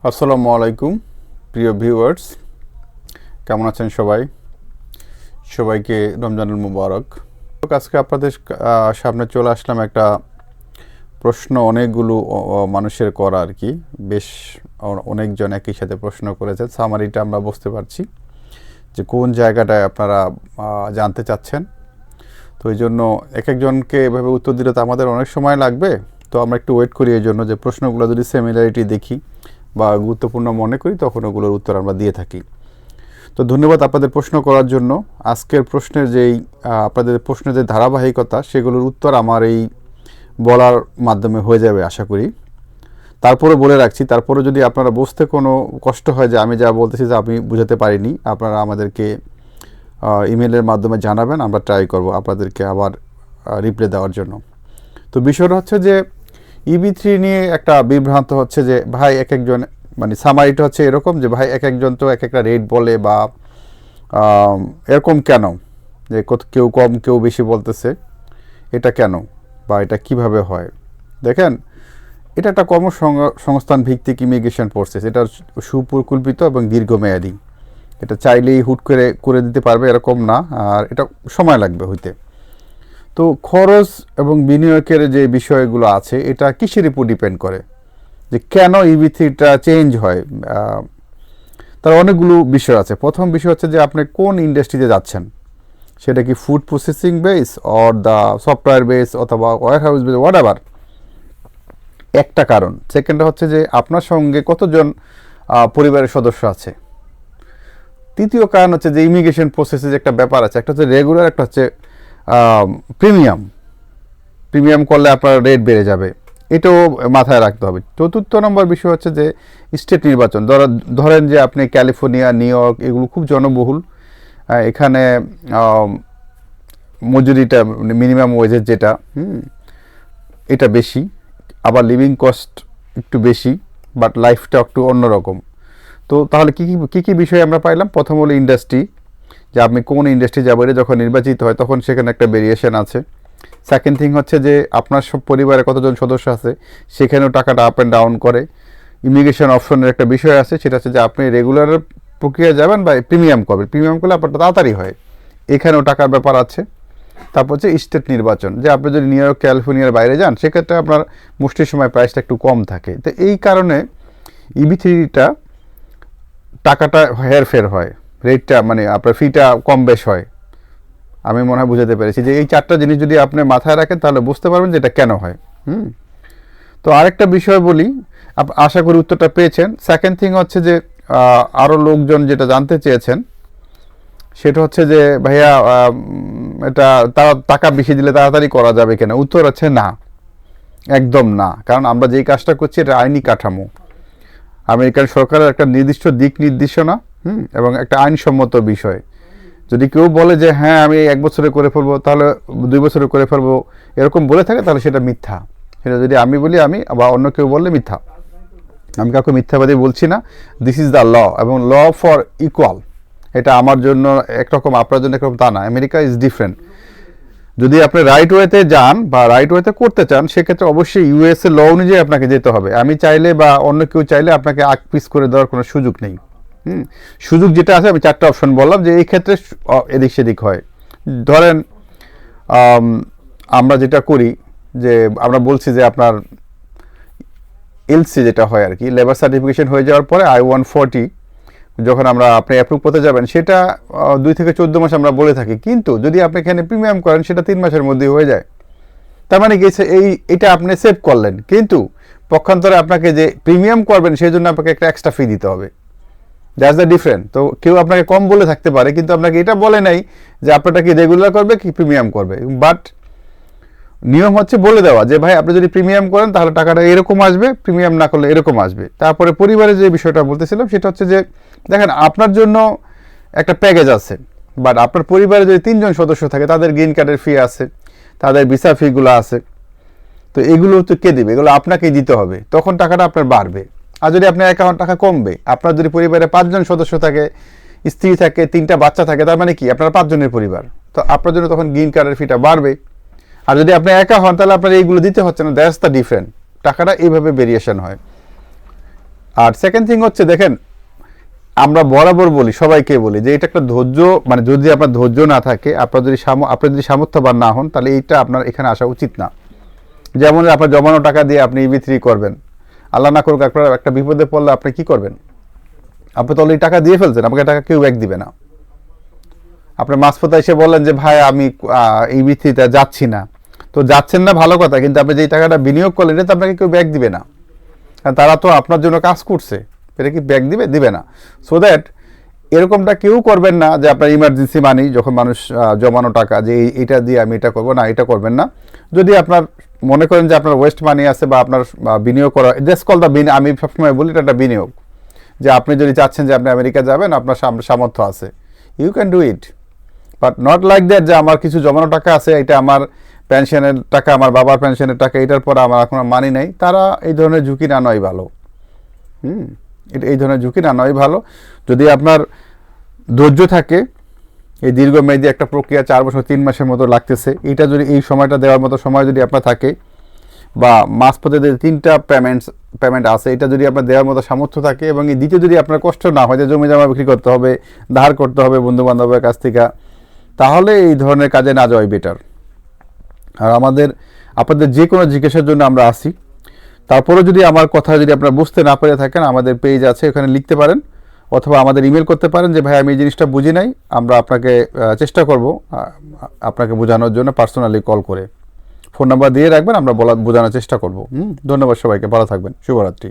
আসসালামু আলাইকুম প্রিয় ভিউয়ার্স, কেমন আছেন সবাই? সবাইকে রমজানুল মুবারক। আজকে আপনাদের সামনে চলে আসলাম একটা প্রশ্ন অনেকগুলো মানুষের করা আর কি, বেশ অনেকজন একই সাথে প্রশ্ন করেছে। সামারিটা আমরা বুঝতে পারছি যে কোন জায়গাটায় আপনারা জানতে চাচ্ছেন। তো এই জন্য এক একজনকে এভাবে উত্তর দিলে তো আমাদের অনেক সময় লাগবে, তো আমরা একটু ওয়েট করি এই জন্য যে প্রশ্নগুলো যদি সিমিলারিটি দেখি বা গুরুত্বপূর্ণ মনে করি তখন ওগুলোর উত্তর আমরা দিয়ে থাকি। তো ধন্যবাদ আপনাদের প্রশ্ন করার জন্য। আজকের প্রশ্নের আপনাদের প্রশ্নের যে ধারাবাহিকতা সেগুলোর উত্তর আমার এই বলার মাধ্যমে হয়ে যাবে আশা করি। তারপরে বলে রাখছি, তারপরে যদি আপনারা বুঝতে কোনো কষ্ট হয় যে আমি যা বলতেছি যে আমি বুঝাতে পারিনি, আপনারা আমাদেরকে ইমেলের মাধ্যমে জানাবেন, আমরা ট্রাই করব আপনাদেরকে আবার রিপ্লাই দেওয়ার জন্য। তো বিষয়টা হচ্ছে যে EB3 নিয়ে একটা বিভ্রান্ত হচ্ছে যে ভাই এক একজন, মানে সামারিটা হচ্ছে এরকম যে ভাই এক একজন তো এক একটা রেট বলে বা এরকম কেন, যে কেউ কম কেউ বেশি বলতেছে, এটা কেন বা এটা কিভাবে হয়? দেখেন, এটা একটা কর্মসংস্থান ভিত্তিক ইমিগ্রেশন প্রসেস। এটা সুপরিকল্পিত এবং দীর্ঘমেয়াদী। এটা চাইলেই হুট করে দিতে পারবে এরকম না, আর এটা সময় লাগবে হইতে। তো খরচ এবং বিনিয়োগের যে বিষয়গুলো আছে এটা কিসের উপর ডিপেন্ড করে, যে কেন EB3টা চেঞ্জ হয়? তার অনেকগুলো বিষয় আছে। প্রথম বিষয় হচ্ছে যে আপনি কোন ইন্ডাস্ট্রিতে যাচ্ছেন, সেটা কি food processing base or the software base অথবা warehouse base, whatever, একটা কারণ। সেকেন্ডটা হচ্ছে যে আপনার সঙ্গে কতজন পরিবারের সদস্য আছে। তৃতীয় কারণ হচ্ছে যে ইমিগ্রেশন প্রসেসে যে একটা ব্যাপার আছে, একটা হচ্ছে রেগুলার, একটা হচ্ছে প্রিমিয়াম করলে আপনার রেট বেড়ে যাবে, এটাও মাথায় রাখতে হবে। চতুর্থ নম্বর বিষয় হচ্ছে যে স্টেট নির্বাচন। ধরেন যে আপনি ক্যালিফোর্নিয়া, নিউ ইয়র্ক, এগুলো খুব জনবহুল, এখানে মজুরিটা মিনিমাম ওয়েজের যেটা এটা বেশি, আবার লিভিং কস্ট একটু বেশি, বাট লাইফটা একটু অন্যরকম। তো তাহলে কী কী বিষয় আমরা পাইলাম? প্রথম হলো ইন্ডাস্ট্রি, যে আপনি কোন ইন্ডাস্ট্রি যাবেন, যখন নির্বাচিত হয় তখন সেখানে একটা ভেরিয়েশন আছে। সেকেন্ড থিং হচ্ছে যে আপনার সব পরিবারে কতজন সদস্য আছে, সেখানেও টাকাটা আপ অ্যান্ড ডাউন করে। ইমিগ্রেশন অপশনের একটা বিষয় আছে, সেটা হচ্ছে যে আপনি রেগুলার প্রক্রিয়া যাবেন বা প্রিমিয়াম করবেন, প্রিমিয়াম করলে আপনারটা তাড়াতাড়ি হয়, এখানেও টাকার ব্যাপার আছে। তারপর হচ্ছে স্টেট নির্বাচন, যে আপনি যদি নিউ ইয়র্ক, ক্যালিফোর্নিয়ার বাইরে যান সেক্ষেত্রে আপনার মুষ্টির সময় প্রাইসটা একটু কম থাকে। তো এই কারণে EB3টা টাকাটা হেরফের হয়, রেটটা মানে আপনার ফিটা কম বেশ হয়। আমি মনে হয় বুঝাতে পেরেছি যে এই চারটা জিনিস যদি আপনি মাথায় রাখেন তাহলে বুঝতে পারবেন যে এটা কেন হয়। তো আরেকটা বিষয় বলি, আশা করি উত্তরটা পেয়েছেন। সেকেন্ড থিং হচ্ছে যে আরও লোকজন যেটা জানতে চেয়েছেন সেটা হচ্ছে যে ভাইয়া এটা তারা টাকা বেশি দিলে তাড়াতাড়ি করা যাবে কিনা? উত্তর হচ্ছে না, একদম না। কারণ আমরা যেই কাজটা করছি এটা আইনি কাঠামো, আমেরিকান সরকারের একটা নির্দিষ্ট দিক নির্দেশনা এবং একটা আইনসম্মত বিষয়। যদি কেউ বলে যে হ্যাঁ আমি 1 বছরে করে ফেলবো, তাহলে 2 বছরে করে ফেলবো, এরকম বলে থাকে তাহলে সেটা মিথ্যা। সেটা যদি আমি বলি, আমি বা অন্য কেউ বললে মিথ্যা। আমি কাউকে মিথ্যাবাদী বলছি না। দিস ইজ দ্য ল, এবং ল ফর ইকুয়াল। এটা আমার জন্য একরকম, আপনার জন্য একরকম তা না। America is different. যদি আপনি রাইট ওয়েতে যান বা রাইট ওয়েতে করতে চান, সেক্ষেত্রে অবশ্যই US এর ল অনুযায়ী আপনাকে যেতে হবে। আমি চাইলে বা অন্য কেউ চাইলে আপনাকে আগ পিস করে দেওয়ার কোনো সুযোগ নেই। সুযোগ যেটা আছে, আমি 4টা অপশন বললাম যে এই ক্ষেত্রে এদিক সেদিক হয়। ধরেন আমরা যেটা করি যে আমরা বলছি যে আপনার LC যেটা হয় আর কি, লেবার সার্টিফিকেশন হয়ে যাওয়ার পরে I-140 যখন আপনি অ্যাপ্রুভ করতে যাবেন, সেটা 2 থেকে 14 মাস আমরা বলে থাকি। কিন্তু যদি আপনি এখানে প্রিমিয়াম করেন সেটা 3 মাসের মধ্যে হয়ে যায়। তার মানে কি, এটা আপনি সেভ করলেন, কিন্তু পক্ষান্তরে আপনাকে যে প্রিমিয়াম করবেন সেই জন্য আপনাকে একটা এক্সট্রা ফি দিতে হবে। That's the different. তো কেউ আপনাকে কম বলে থাকতে পারে, কিন্তু আপনাকে এটা বলে নাই যে আপনারটা কি রেগুলার করবে কি প্রিমিয়াম করবে। বাট নিয়ম হচ্ছে বলে দেওয়া যে ভাই আপনি যদি প্রিমিয়াম করেন তাহলে টাকাটা এরকম আসবে, প্রিমিয়াম না করলে এরকম আসবে। তারপরে পরিবারের যে বিষয়টা বলতেছিলাম সেটা হচ্ছে যে দেখেন, আপনার জন্য একটা প্যাকেজ আছে, বাট আপনার পরিবারে যদি 3 জন সদস্য থাকে তাদের গ্রিন কার্ডের ফি আছে, তাদের ভিসা ফিগুলো আছে। তো এগুলো তো কে দেবে? এগুলো আপনাকেই দিতে হবে, তখন টাকাটা আপনার বাড়বে। আর যদি আপনার অ্যাকাউন্ট টাকা কমবে, আপনার যদি পরিবারে 5 জন সদস্য থাকে, স্ত্রী থাকে, 3টা বাচ্চা থাকে, তার মানে কি আপনারা 5 জনের পরিবার, তো আপনার জন্য তখন গ্রিন কার্ডের ফিটা বাড়বে। আর যদি আপনি একা হন তাহলে আপনার এইগুলো দিতে হচ্ছে না। That's the different. টাকাটা এইভাবে ভেরিয়েশন হয়। আর সেকেন্ড থিং হচ্ছে দেখেন, আমরা বরাবর বলি, সবাইকে বলি যে এটা একটা ধৈর্য, মানে যদি আপনার ধৈর্য না থাকে, আপনার যদি সামর্থ্যবান না হন, তাহলে এইটা আপনার এখানে আসা উচিত না। যেমন আপনার জমানো টাকা দিয়ে আপনি EB3 করবেন, আল্লাহ না করুক আপনার একটা বিপদে পড়লে আপনি কি করবেন? আপনি তো অলরেডি টাকা দিয়ে ফেলছেন, আপনাকে টাকা কেউ ব্যাক দিবে না। আপনি মাঝপথে এসে বললেন যে ভাই আমি EB3-তে যাচ্ছি না, তো যাচ্ছেন না ভালো কথা, কিন্তু আপনি যেই টাকাটা বিনিয়োগ করলেন এটা তো আপনাকে কেউ ব্যাক দিবে না, কারণ তারা তো আপনার জন্য কাজ করছে, এটা কি ব্যাক দিবে না। সো দ্যাট এরকমটা কেউ করবেন না যে আপনার ইমার্জেন্সি মানি, যখন মানুষ জমানো টাকা যে এটা দিয়ে আমি এটা করবো না, এটা করবেন না। যদি আপনার মনে করেন যে আপনার ওয়েস্ট মানি আছে বা আপনার বিনিয়োগ করা, জাস্ট কল দ্য আমি সবসময় বলি এটা একটা বিনিয়োগ, যে আপনি যদি চাচ্ছেন যে আপনি আমেরিকা যাবেন, আপনার সামর্থ্য আছে, you can do it, but not like that যে আমার কিছু জমানো টাকা আছে, এটা আমার পেনশনের টাকা, আমার বাবার পেনশনের টাকা, এটার পর আমার এখন মানি নাই। তারা এই ধরনের ঝুঁকি না নেওয়াই ভালো। এই ধরনের ঝুঁকি না নেওয়াই ভালো। যদি আপনার ধৈর্য থাকে, এই দীর্ঘমেয়াদী একটা প্রক্রিয়া 4 বছর 3 মাসের মতো লাগতেছে, এটা যদি এই সময়টা দেওয়ার মতো সময় যদি আপনার থাকে, বা মাঝপথে যে 3টা পেমেন্ট আছে, এটা যদি আপনার দেওয়ার মতো সামর্থ্য থাকে, এবং এই দিতে যদি আপনার কষ্ট না হয় যে জমি জমা বিক্রি করতে হবে, ধার করতে হবে বন্ধু বান্ধবের কাছ থেকে, তাহলে এই ধরনের কাজে না যাওয়াই বেটার। আর আপনাদের যে কোনো জিজ্ঞাসার জন্য আমরা আসি। তারপরে যদি আমার কথা যদি আপনারা বুঝতে না পেরে থাকেন, আমাদের পেজ আছে, ওখানে লিখতে পারেন, অথবা আমাদের ইমেল করতে পারেন যে ভাই আমি এই জিনিসটা বুঝি নাই, আমরা আপনাকে চেষ্টা করব আপনাকে বোঝানোর জন্য, পার্সোনালি কল করে ফোন নাম্বার দিয়ে রাখবেন, আমরা বোঝানোর চেষ্টা করব। ধন্যবাদ সবাইকে, ভালো থাকবেন, শুভরাত্রি।